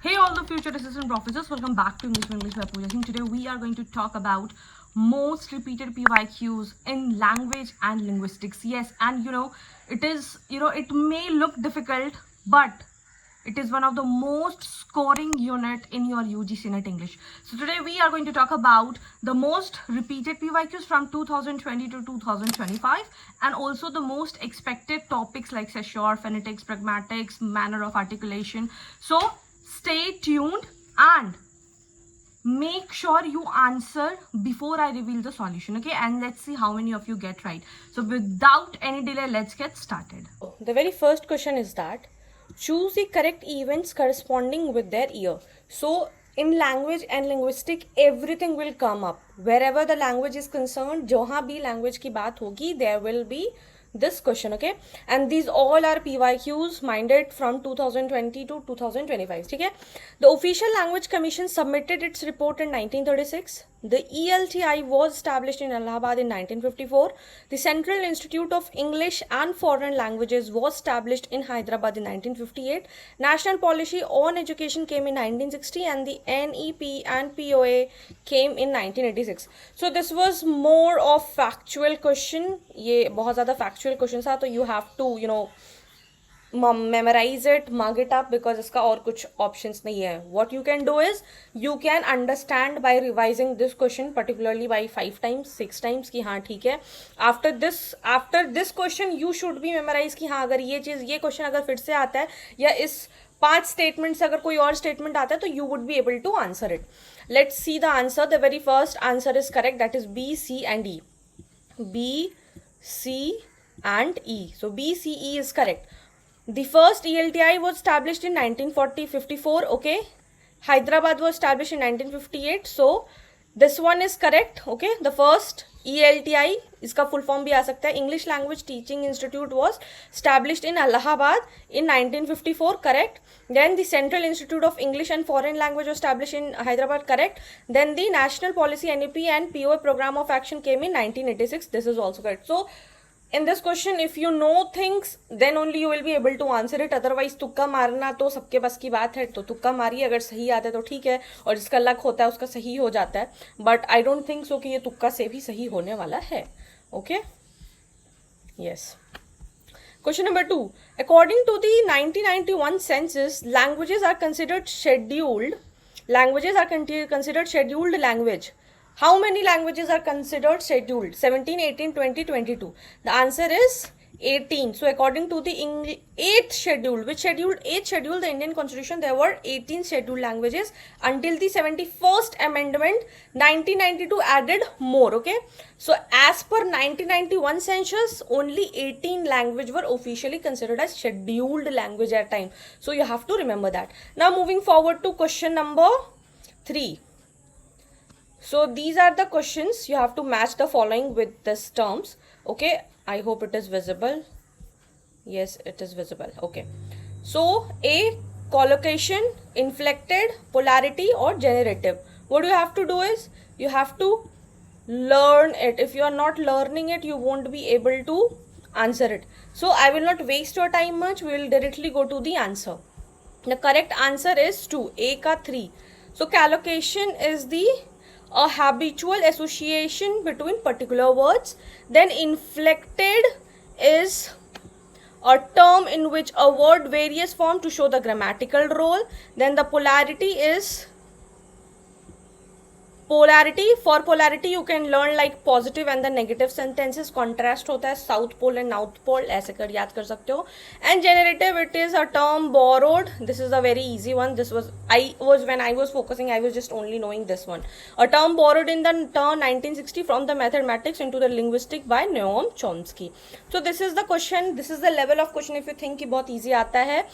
Hey all the future assistant professors, welcome back to English by Pooja Singh. Today we are going to talk about most repeated PYQs in language and linguistics. Yes, and it may look difficult, but it is one of the most scoring unit in your UGC Net English. So today we are going to talk about the most repeated PYQs from 2020 to 2025 and also the most expected topics like caesura, phonetics, pragmatics, manner of articulation. So stay tuned and make sure you answer before I reveal the solution, okay? And let's see how many of you get right. So without any delay, let's get started. The very first question is that choose the correct events corresponding with their year. So in language and linguistic everything will come up. Wherever the language is concerned, जहाँ भी language की बात होगी, there will be this question, okay? And these all are PYQs minded from 2020 to 2025, okay? The Official Language Commission submitted its report in 1936. The ELTI was established in Allahabad in 1954. The Central Institute of English and Foreign Languages was established in Hyderabad in 1958. National Policy on Education came in 1960 and the NEP and POA came in 1986. So this was more of factual question. ये बहुत ज़्यादा factual question था, तो you have to memorize it, mug it up, because इसका और कुछ options नहीं है. What you can do is you can understand by revising this question particularly by 5 times 6 times कि हाँ ठीक है. After this question you should be memorize कि हाँ अगर ये question अगर फिर से आता है या इस 5 statements से अगर कोई और statement आता है तो you would be able to answer it. Let's see the answer. The very first answer is correct, that is B, C and E. B, C and E. So B, C, E is correct. The first ELTI was established in 1954, okay? Hyderabad was established in 1958, so this one is correct, okay? The first ELTI, इसका full form भी आ सकता है, English Language Teaching Institute was established in Allahabad in 1954, correct? Then the Central Institute of English and Foreign Language was established in Hyderabad, correct? Then the National Policy NEP and POA Program of Action came in 1986, this is also correct. So in this question if you know things then only you will be able to answer it, otherwise तुक्का मारना तो सबके बस की बात है, तो तुक्का मारिए, अगर सही आता है तो ठीक है और जिसका लक होता है उसका सही हो जाता है, but I don't think so कि ये तुक्का से भी सही होने वाला है. Okay, yes. Question number 2. According to the 1991 census, languages are considered scheduled language. How many languages are considered scheduled? 17, 18, 20, 22. The answer is 18. So according to the 8th schedule, which schedule? 8th schedule, the Indian Constitution, there were 18 scheduled languages until the 71st Amendment 1992 added more, okay? So as per 1991 census, only 18 languages were officially considered as scheduled language at time. So you have to remember that. Now moving forward to question number 3. So these are the questions. You have to match the following with these terms. Okay, I hope it is visible. Yes, it is visible. Okay. So A, collocation, inflected, polarity or generative. What you have to do is you have to learn it. If you are not learning it, you won't be able to answer it. So I will not waste your time much. We will directly go to the answer. The correct answer is 2. A ka 3. So collocation is a habitual association between particular words. Then inflected is a term in which a word varies form to show the grammatical role. Then the polarity is for polarity you can learn like positive and the negative sentences. Contrast होता है south pole and north pole, ऐसे कर याद कर सकते हो. And generative, it is a term borrowed. This is a very easy one. When I was focusing, I was just only knowing this one. A term borrowed in the turn 1960 from the mathematics into the linguistic by Noam Chomsky. So this is the question. This is the level of question if you think कि बहुत easy आता है.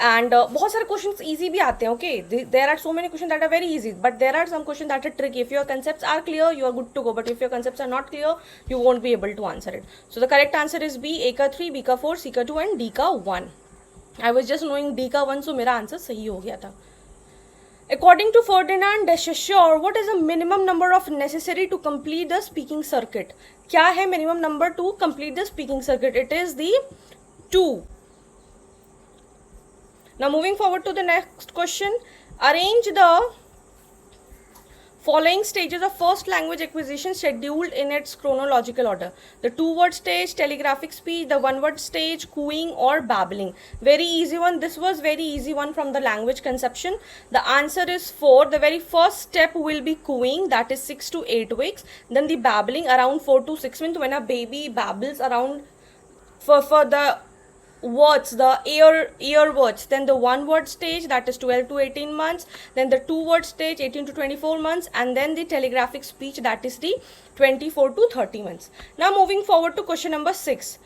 And बहुत सारे questions easy भी आते हैं, okay? There are so many questions that are very easy, but there are some questions that are tricky. If your concepts are clear, you are good to go, but if your concepts are not clear, you won't be able to answer it. So the correct answer is B, A का 3, B का 4, C का 2 and D का 1. I was just knowing D का 1, so मेरा answer सही हो गया था. According to Ferdinand de Saussure, what is the minimum number of necessary to complete the speaking circuit? क्या है minimum number to complete the speaking circuit? It is the 2. Now moving forward to the next question. Arrange the following stages of first language acquisition scheduled in its chronological order. The two-word stage, telegraphic speech, the one-word stage, cooing or babbling. Very easy one. This was very easy one from the language conception. The answer is 4. The very first step will be cooing, that is 6 to 8 weeks. Then the babbling around 4 to 6 months, when a baby babbles around for the words, the ear words. Then the one word stage, that is 12 to 18 months. Then the two word stage, 18 to 24 months. And then the telegraphic speech, that is the 24 to 30 months. Now moving forward to question number 6.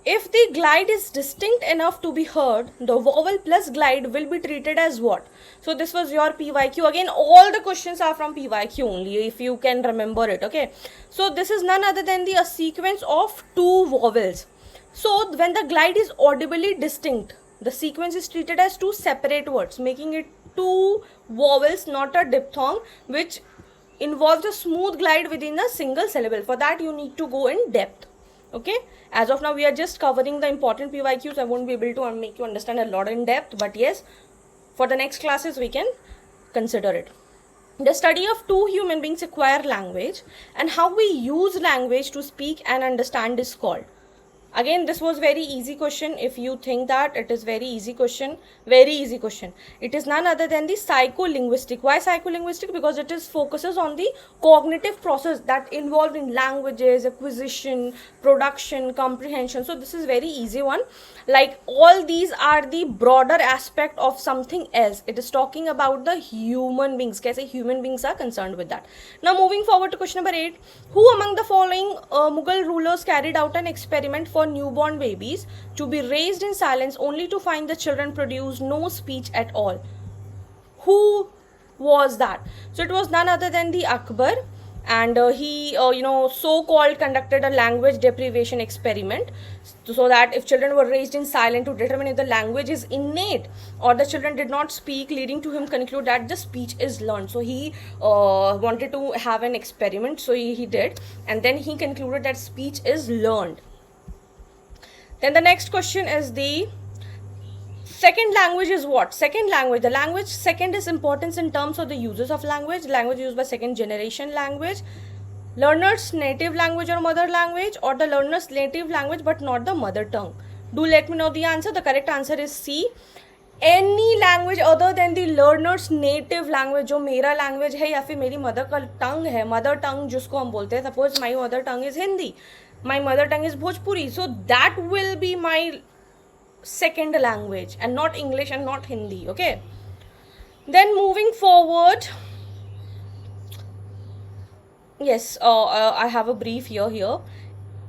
If the glide is distinct enough to be heard, the vowel plus glide will be treated as what? So this was your PYQ. Again, all the questions are from PYQ only, if you can remember it. Okay, so this is none other than a sequence of two vowels. So when the glide is audibly distinct, the sequence is treated as two separate words, making it two vowels, not a diphthong, which involves a smooth glide within a single syllable. For that you need to go in depth. Okay, as of now we are just covering the important PYQs. I won't be able to make you understand a lot in depth, but yes, for the next classes we can consider it. The study of two human beings acquire language and how we use language to speak and understand is called. Again, this was very easy question. If you think that it is very easy question, very easy question. It is none other than the psycholinguistic. Why psycholinguistic? Because it is focuses on the cognitive process that involved in languages, acquisition, production, comprehension. So this is very easy one. Like all these are the broader aspect of something else. It is talking about the human beings. Kaise human beings are concerned with that. Now moving forward to question number 8. Who among the following Mughal rulers carried out an experiment for newborn babies to be raised in silence only to find the children produce no speech at all? Who was that? So it was none other than the Akbar, and he so-called conducted a language deprivation experiment, so that if children were raised in silence to determine if the language is innate or the children did not speak, leading to him conclude that the speech is learned. So he wanted to have an experiment, so he did, and then he concluded that speech is learned. Then the next question is the second language is what? Second language. The language second is importance in terms of the uses of language. Language used by second generation language. Learner's native language or mother language, or the learner's native language but not the mother tongue. Do let me know the answer. The correct answer is C. Any language other than the learner's native language, जो मेरा language है या फिर मेरी mother का tongue है, mother tongue जिसको हम बोलते हैं, suppose my mother tongue is Hindi, my mother tongue is Bhojpuri, so that will be my second language and not English and not Hindi. Okay, then moving forward, yes, I have a brief here.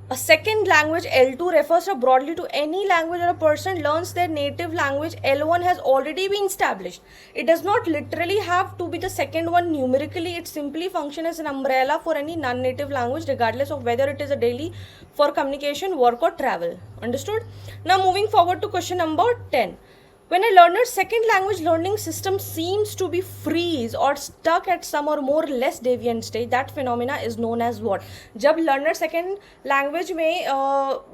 A second language, L2, refers to broadly to any language or a person learns their native language. L1 has already been established. It does not literally have to be the second one numerically. It simply functions as an umbrella for any non-native language, regardless of whether it is a daily for communication, work or travel. Understood? Now moving forward to question number 10. When a learner's second language learning system seems to be freeze or stuck at some or more less deviant stage, that phenomena is known as what? जब learner second language में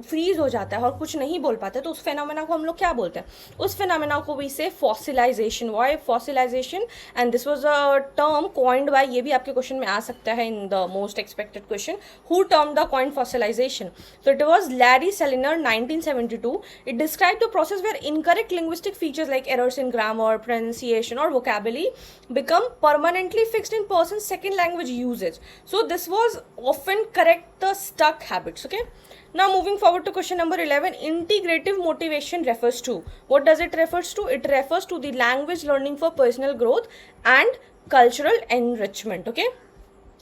freeze हो जाता है और कुछ नहीं बोल पाता, तो उस phenomena को हम लोग क्या बोलते हैं? उस phenomena को we say fossilization. Why fossilization? And this was a term coined by, ये भी आपके question में आ सकता है in the most expected question. Who termed the coin fossilization? So it was Larry Sanger, 1972. It described the process where incorrect linguistic features like errors in grammar, pronunciation or vocabulary become permanently fixed in person's second language usage. So this was often correct the stuck habits. Okay, now moving forward to question number 11. Integrative motivation refers to, what does it refers to? It refers to the language learning for personal growth and cultural enrichment. Okay,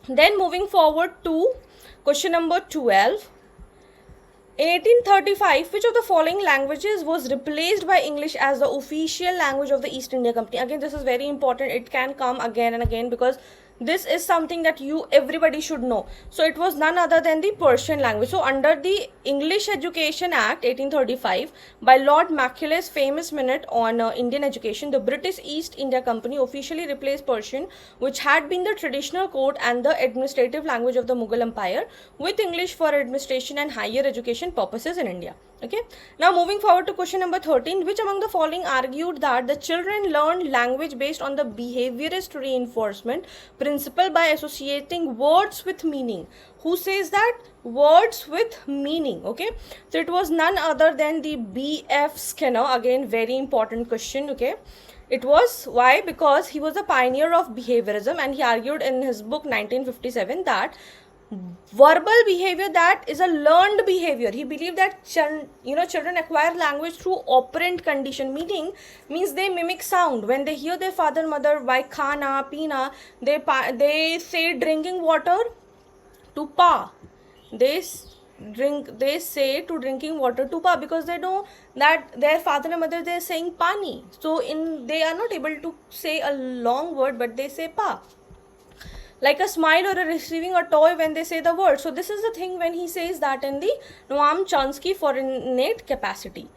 then moving forward to question number 12. In 1835, which of the following languages was replaced by English as the official language of the East India Company? Again, this is very important. It can come again and again because this is something that everybody should know. So it was none other than the Persian language. So under the English Education Act 1835, by Lord Macaulay's famous minute on Indian education, the British East India Company officially replaced Persian, which had been the traditional court and the administrative language of the Mughal Empire, with English for administration and higher education purposes in India. Okay, now moving forward to question number 13. Which among the following argued that the children learned language based on the behaviorist reinforcement principle by associating words with meaning? Who says that? Words with meaning. Okay, so it was none other than the B.F. Skinner. Again, very important question. Okay, it was why? Because he was a pioneer of behaviorism, and he argued in his book 1957 that verbal behavior, that is a learned behavior. He believed that children acquire language through operant condition, means they mimic sound. When they hear their father mother by khana pina, they say drinking water to pa. They say to drinking water to pa, because they know that their father and mother, they are saying pani. So they are not able to say a long word, but they say pa. Like a smile or a receiving a toy when they say the word. So this is the thing when he says that in the Noam Chomsky for innate capacity.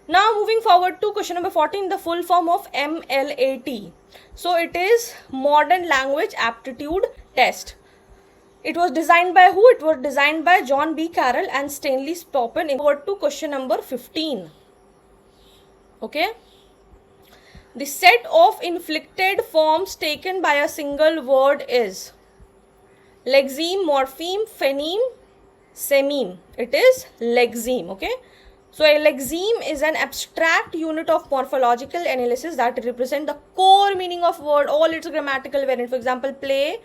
Now moving forward to question number 14, the full form of MLAT. So it is Modern Language Aptitude Test. It was designed by who? It was designed by John B. Carroll and Stanley Spoppen. Forward to question number 15. Okay. The set of inflected forms taken by a single word is lexeme, morpheme, phoneme, sememe. It is lexeme. Okay. So a lexeme is an abstract unit of morphological analysis that represent the core meaning of word, all its grammatical variant. For example, play,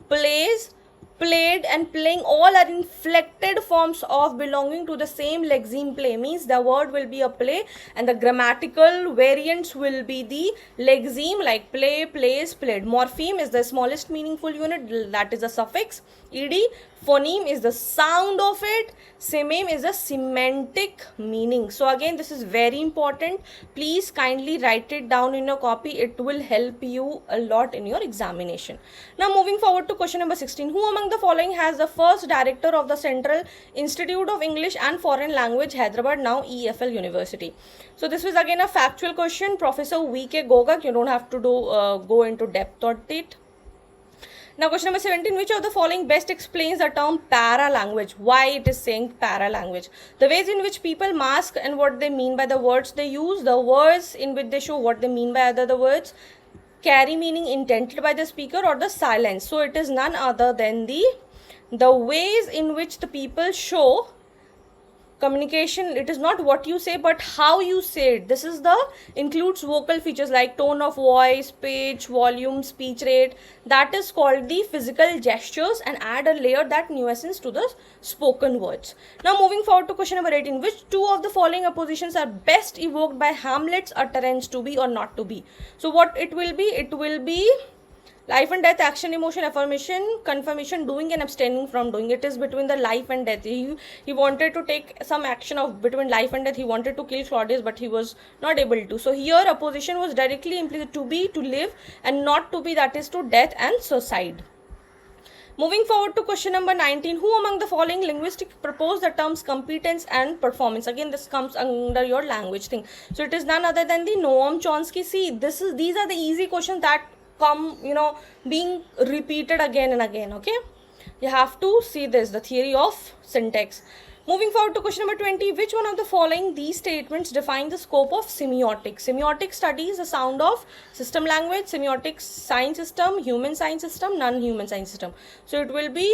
plays, played, and playing, all are inflected forms of belonging to the same lexeme. Play means the word will be a play and the grammatical variants will be the lexeme, like play, plays, played. Morpheme is the smallest meaningful unit, that is a suffix ed. Phoneme is the sound of it. Sememe is the semantic meaning. So again, this is very important. Please kindly write it down in your copy. It will help you a lot in your examination. Now moving forward to question number 16. Who among the following has the first director of the Central Institute of English and Foreign Language, Hyderabad, now EFL University? So this was again a factual question. Professor V.K. Gogak. You don't have to go into depth on it. Now question number 17, which of the following best explains the term para-language? Why it is saying para-language? The ways in which people mask and what they mean by the words they use, the words in which they show what they mean by the words, carry meaning intended by the speaker, or the silence. So it is none other than the ways in which the people show communication. It is not what you say but how you say it. This is includes vocal features like tone of voice, pitch, volume, speech rate. That is called the physical gestures, and add a layer, that nuisance, to the spoken words. Now moving forward to question number 18. Which two of the following oppositions are best evoked by Hamlet's utterance, to be or not to be? So what it will be? It will be life and death, action, emotion, affirmation, confirmation, doing and abstaining from doing. It is between the life and death. He wanted to take some action of between life and death. He wanted to kill Claudius, but he was not able to. So here opposition was directly implicit, to be, to live, and not to be, that is to death and suicide. Moving forward to question number 19. Who among the following linguistics propose the terms competence and performance? Again, this comes under your language thing. So it is none other than the Noam Chomsky. See, these are the easy questions that come, being repeated again and again. Okay, you have to see this, the theory of syntax. Moving forward to question number 20. Which one of the following these statements define the scope of semiotics? Semiotics studies the sound of system language, semiotics science system, human science system, non-human science system. So it will be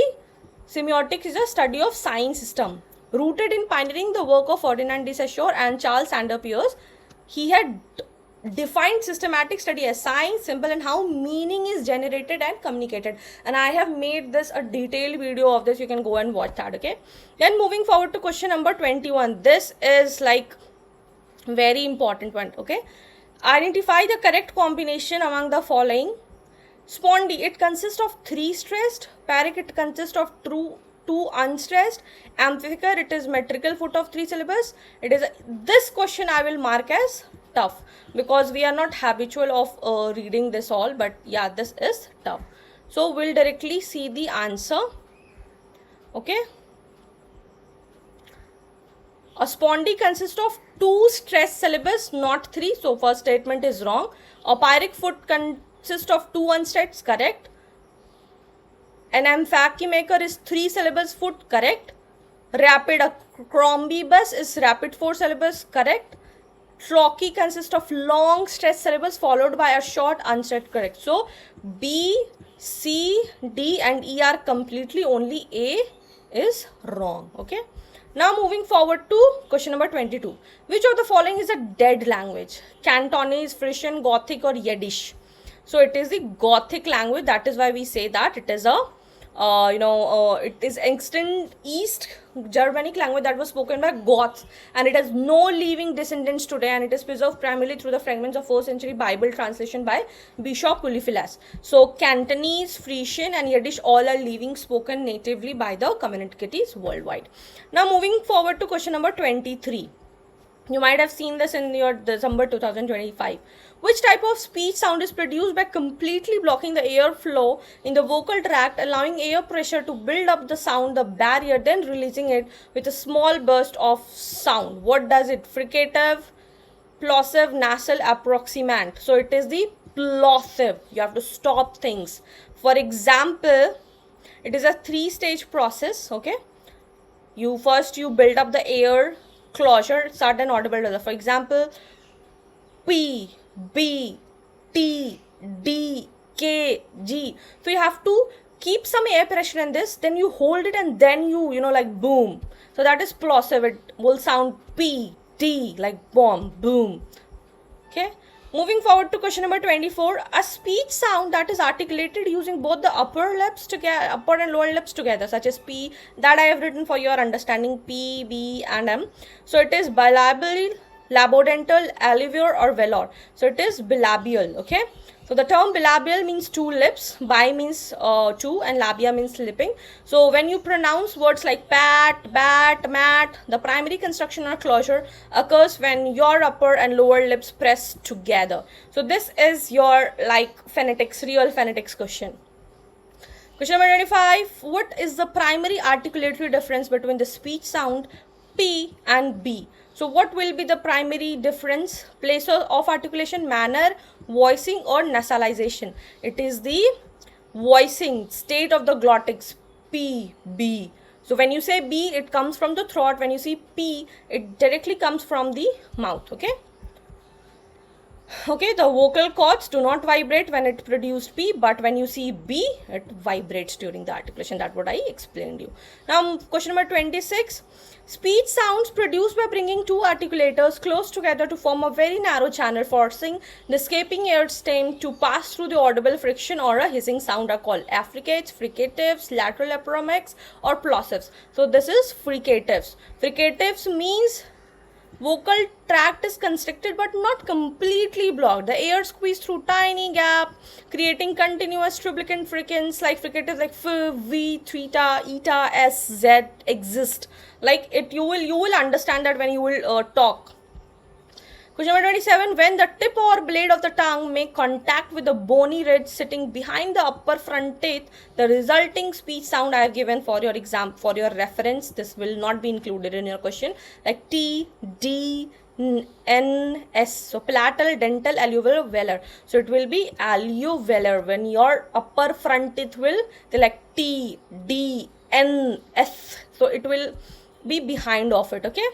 semiotics is a study of science system, rooted in pioneering the work of Ferdinand de Saussure and Charles Sanders Peirce. He had defined systematic study as science, symbol, and how meaning is generated and communicated, and I have made this a detailed video of this. You can go and watch that. Okay, then moving forward to question number 21. This is like very important one. Okay, identify the correct combination among the following. Spondy, it consists of 3 stressed. Paric, it consists of 2 unstressed. Amphithecar, it is metrical foot of 3 syllables. It is this question I will mark as tough because we are not habitual of reading this all, but yeah, this is tough. So we'll directly see the answer. Okay. A spondy consists of 2 stressed syllables, not 3. So first statement is wrong. A pyrrhic foot consists of 2 unstressed, correct. An emphakimaker is 3 syllables, foot, correct. Rapid acrombibus is rapid 4 syllables, correct. Trochee consists of long stressed syllables followed by a short unstressed, correct. So B, C, D and E are completely, only A is wrong. Okay. Now moving forward to question number 22. Which of the following is a dead language? Cantonese, Frisian, Gothic or Yiddish? So it is the Gothic language. That is why we say that it is a it is extant East Germanic language that was spoken by Goths, and it has no living descendants today, and it is preserved primarily through the fragments of 4th century Bible translation by Bishop Ulfilas. So Cantonese, Frisian and Yiddish all are living spoken natively by the communities worldwide. Now moving forward to question number 23. You might have seen this in your December 2025. Which type of speech sound is produced by completely blocking the airflow in the vocal tract, allowing air pressure to build up the sound, the barrier, then releasing it with a small burst of sound? What does it? Fricative, plosive, nasal, approximant. So it is the plosive. You have to stop things. For example, it is a 3-stage process. Okay. You build up the air closure, start an audible. For example, P, B, T, D, K, G. So you have to keep some air pressure in this, then you hold it and then you like boom. So that is plosive. It will sound P, T, like bomb, boom. Okay. Moving forward to question number 24. A speech sound that is articulated using both the upper and lower lips together, such as P, that I have written for your understanding, P, B and M. So it is bilabial, labodental, alveolar or velar. So it is bilabial. Okay. So the term bilabial means 2 lips, bi means 2 and labia means lipping. So when you pronounce words like pat, bat, mat, the primary construction or closure occurs when your upper and lower lips press together. So this is your phonetics, real phonetics question. Question number 25. What is the primary articulatory difference between the speech sound P and B? So what will be the primary difference? Place of articulation, manner, voicing or nasalization? It is the voicing, state of the glottics, P, B. So when you say B, it comes from the throat. When you see P, it directly comes from the mouth. Okay. Okay, the vocal cords do not vibrate when it produced P, but when you see B, it vibrates during the articulation. That's what I explained you. Now, question number 26. Speech sounds produced by bringing 2 articulators close together to form a very narrow channel, forcing the escaping air stem to pass through the audible friction or a hissing sound are called affricates, fricatives, lateral aporemecs or plosives. So this is fricatives. Fricatives means vocal tract is constricted but not completely blocked. The air squeezed through tiny gap, creating continuous triplicate fricatives like F, V, theta, eta, S, Z exist. Like it, you will understand that when you will talk. Question number 27. When the tip or blade of the tongue make contact with the bony ridge sitting behind the upper front teeth, the resulting speech sound I have given for your exam, for your reference. This will not be included in your question. Like T, D, N, S. So palatal, dental, alveolar, velar. So it will be alveolar. When your upper front teeth will, they like T, D, N, S. So it will be behind of it. Okay.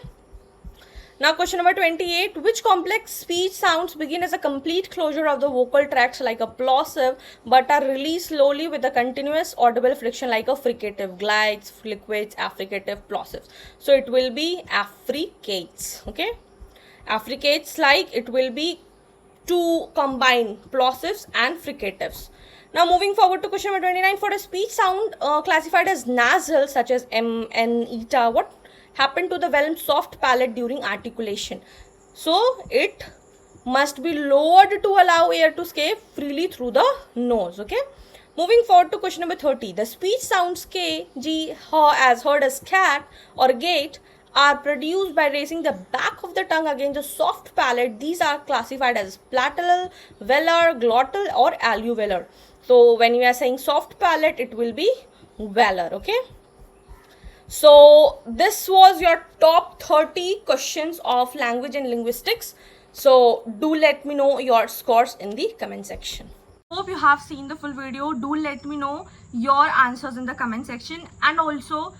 Now question number 28. Which complex speech sounds begin as a complete closure of the vocal tracts like a plosive but are released slowly with a continuous audible friction like a fricative? Glides, liquids, affricative, plosives. So it will be affricates. Okay. Affricates, like it will be 2 combined plosives and fricatives. Now moving forward to question number 29. For a speech sound classified as nasal such as M, N, eta, what happened to the well soft palate during articulation? So it must be lowered to allow air to escape freely through the nose. Okay. Moving forward to question number 30. The speech sounds K, G, as heard as cat or gate are produced by raising the back of the tongue against the soft palate. These are classified as palatal, velar, glottal, or alveolar. So when you are saying soft palate, it will be velar. Okay. So this was your top 30 questions of language and linguistics. So do let me know your scores in the comment section. Hope you have seen the full video. Do let me know your answers in the comment section, and also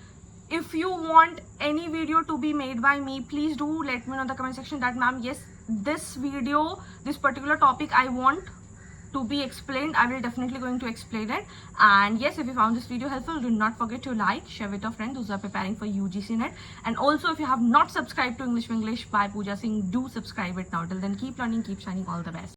if you want any video to be made by me, please do let me know in the comment section that ma'am, yes, this video, this particular topic I want to be explained. I will definitely going to explain it. And yes, if you found this video helpful, do not forget to like, share with your friends who are preparing for UGC NET. And also, if you have not subscribed to English by Pooja Singh, do subscribe it now. Till then, keep learning, keep shining. All the best.